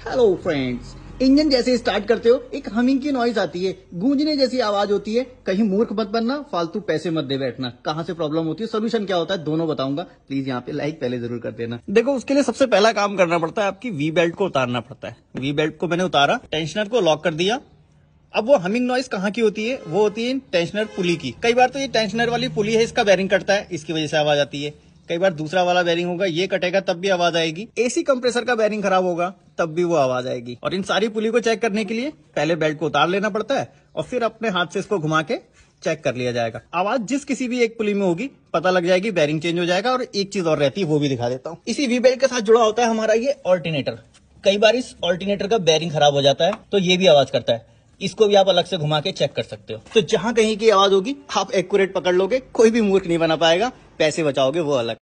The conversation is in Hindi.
हेलो फ्रेंड्स, इंजन जैसे स्टार्ट करते हो एक हमिंग की नॉइज आती है, गूंजने जैसी आवाज होती है। कहीं मूर्ख मत बनना, फालतू पैसे मत दे बैठना। कहां से प्रॉब्लम होती है, सोल्यूशन क्या होता है, दोनों बताऊंगा। प्लीज यहाँ पे लाइक पहले जरूर कर देना। देखो, उसके लिए सबसे पहला काम करना पड़ता है, आपकी वी बेल्ट को उतारना पड़ता है। वी बेल्ट को मैंने उतारा, टेंशनर को लॉक कर दिया। अब वो हमिंग नॉइज कहाँ की होती है, वो होती है टेंशनर पुली की। कई बार तो ये टेंशनर वाली पुली है, इसका बेरिंग कटता है, इसकी वजह से आवाज आती है। कई बार दूसरा वाला बेरिंग होगा, ये कटेगा तब भी आवाज आएगी। एसी कंप्रेसर का बेरिंग खराब होगा तब भी वो आवाज आएगी। और इन सारी पुली को चेक करने के लिए पहले बेल्ट को उतार लेना पड़ता है और फिर अपने हाथ से इसको घुमा के चेक कर लिया जाएगा। आवाज जिस किसी भी एक पुली में होगी पता लग जाएगी, बेरिंग चेंज हो जाएगा। और एक चीज और रहती है, वो भी दिखा देता हूँ। इसी वी बेल्ट के साथ जुड़ा होता है हमारा ये ऑल्टरनेटर। कई बार इस ऑल्टरनेटर का बेरिंग खराब हो जाता है तो ये भी आवाज करता है। इसको भी आप अलग से घुमा के चेक कर सकते हो। तो जहां कहीं की आवाज होगी आप एक्यूरेट पकड़ लोगे, कोई भी मूर्ख नहीं बना पाएगा। पैसे बचाओगे वो अलग।